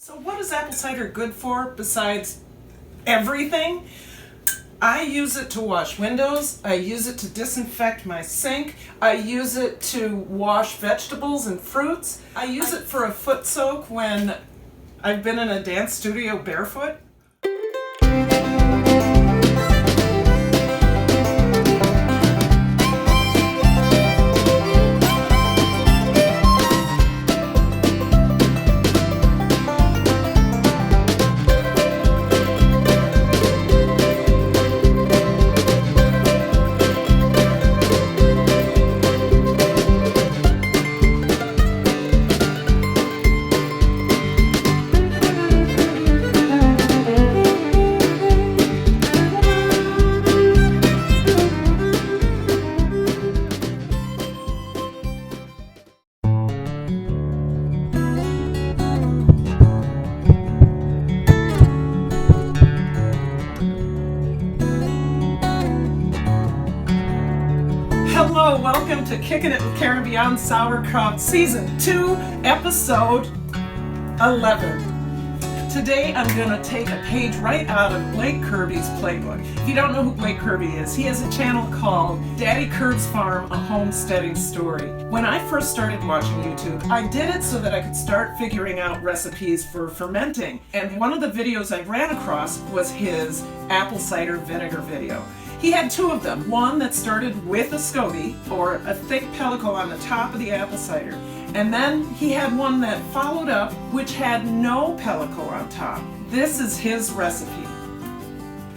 So what is apple cider good for besides everything? I use it to wash windows, I use it to disinfect my sink, I use it to wash vegetables and fruits, I use it for a foot soak when I've been in a dance studio barefoot. Hello, welcome to Kickin' It with Karen Beyond Sauerkraut Season 2, Episode 11. Today I'm going to take a page right out of Blake Kirby's playbook. If you don't know who Blake Kirby is, he has a channel called Daddy Kirb's Farm, a Homesteading Story. When I first started watching YouTube, I did it so that I could start figuring out recipes for fermenting. And one of the videos I ran across was his apple cider vinegar video. He had two of them, one that started with a SCOBY, or a thick pellicle on the top of the apple cider, and then he had one that followed up which had no pellicle on top. This is his recipe.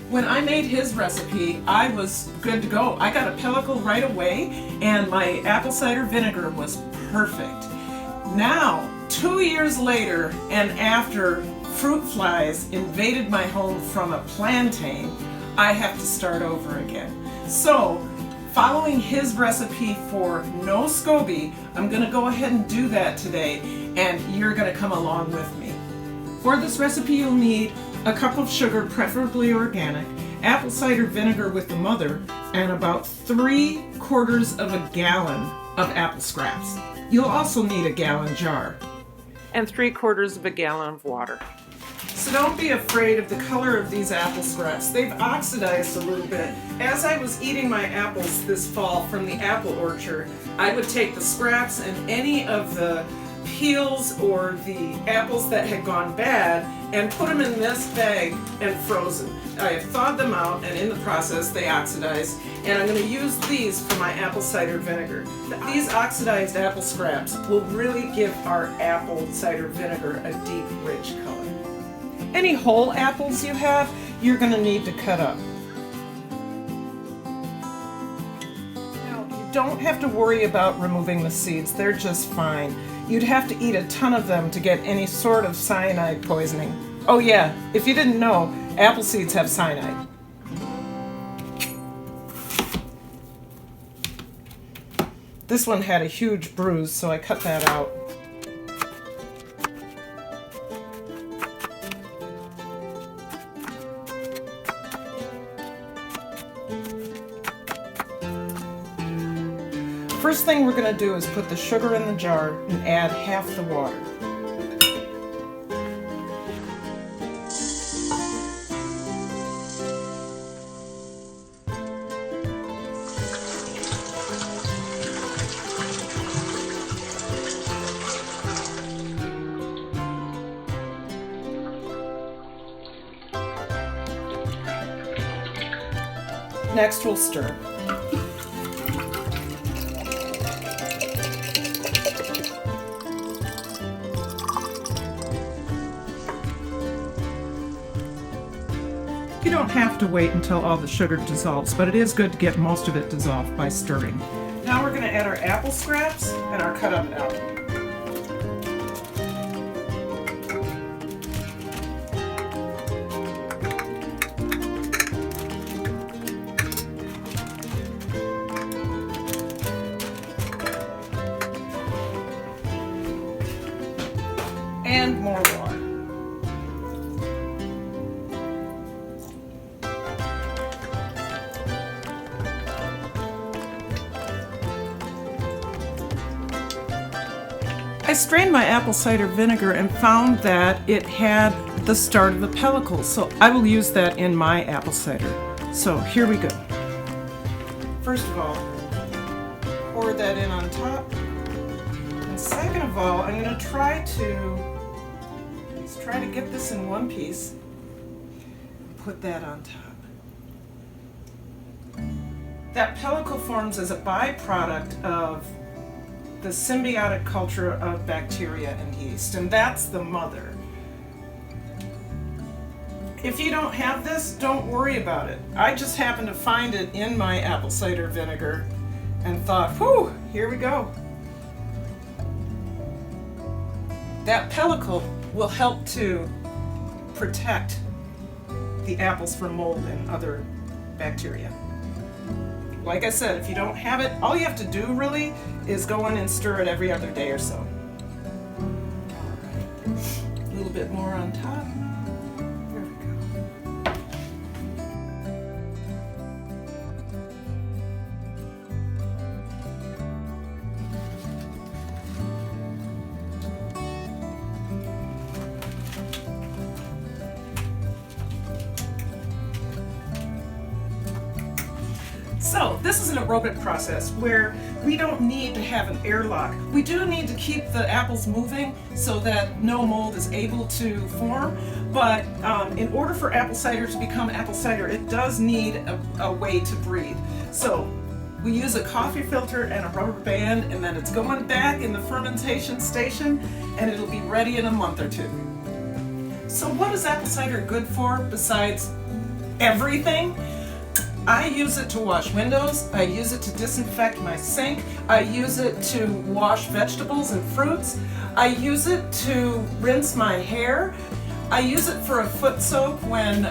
When I made his recipe, I was good to go. I got a pellicle right away, and my apple cider vinegar was perfect. Now, 2 years later, and after fruit flies invaded my home from a plantain, I have to start over again. So, following his recipe for no SCOBY, I'm going to go ahead and do that today, and you're going to come along with me. For this recipe, you'll need a cup of sugar, preferably organic, apple cider vinegar with the mother, and about 3/4 of a gallon of apple scraps. You'll also need a gallon jar, and 3/4 of a gallon of water. So don't be afraid of the color of these apple scraps. They've oxidized a little bit. As I was eating my apples this fall from the apple orchard, I would take the scraps and any of the peels or the apples that had gone bad and put them in this bag and frozen. I have thawed them out, and in the process they oxidized, and I'm going to use these for my apple cider vinegar. These oxidized apple scraps will really give our apple cider vinegar a deep, rich color. Any whole apples you have, you're going to need to cut up. Now, you don't have to worry about removing the seeds. They're just fine. You'd have to eat a ton of them to get any sort of cyanide poisoning. Oh yeah, if you didn't know, apple seeds have cyanide. This one had a huge bruise, so I cut that out. First thing we're going to do is put the sugar in the jar and add half the water. Next we'll stir. You don't have to wait until all the sugar dissolves, but it is good to get most of it dissolved by stirring. Now we're going to add our apple scraps and our cut up apple. And more water. strained my apple cider vinegar and found that it had the start of the pellicles, so I will use that in my apple cider. So here we go. First of all, pour that in on top. And second of all, I'm going to try to get this in one piece. Put that on top. That pellicle forms as a byproduct of the symbiotic culture of bacteria and yeast, and that's the mother. If you don't have this, don't worry about it. I just happened to find it in my apple cider vinegar and thought, whew, here we go. That pellicle will help to protect the apples from mold and other bacteria. Like I said, if you don't have it, all you have to do really is go in and stir it every other day or so. All right, a little bit more on top. There we go. So this is an aerobic process where we don't need to have an airlock. We do need to keep the apples moving so that no mold is able to form, but in order for apple cider to become apple cider, it does need a way to breathe. So we use a coffee filter and a rubber band, and then it's going back in the fermentation station, and it'll be ready in a month or two. So what is apple cider good for besides everything? I use it to wash windows, I use it to disinfect my sink, I use it to wash vegetables and fruits, I use it to rinse my hair, I use it for a foot soak when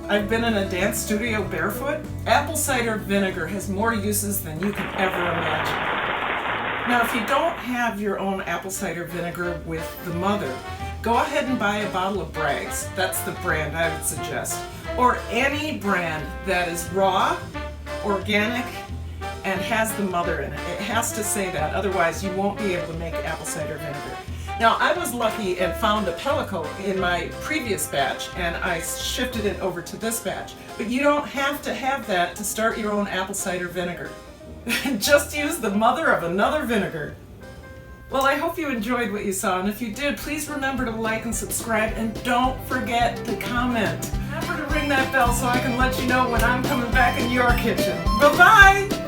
I've been in a dance studio barefoot. Apple cider vinegar has more uses than you can ever imagine. Now if you don't have your own apple cider vinegar with the mother, go ahead and buy a bottle of Bragg's. That's the brand I would suggest. Or any brand that is raw, organic, and has the mother in it. It has to say that, otherwise you won't be able to make apple cider vinegar. Now I was lucky and found a pellicle in my previous batch, and I shifted it over to this batch. But you don't have to have that to start your own apple cider vinegar. Just use the mother of another vinegar. Well, I hope you enjoyed what you saw, and if you did, please remember to like and subscribe, and don't forget to comment. Remember to ring that bell so I can let you know when I'm coming back in your kitchen. Bye-bye!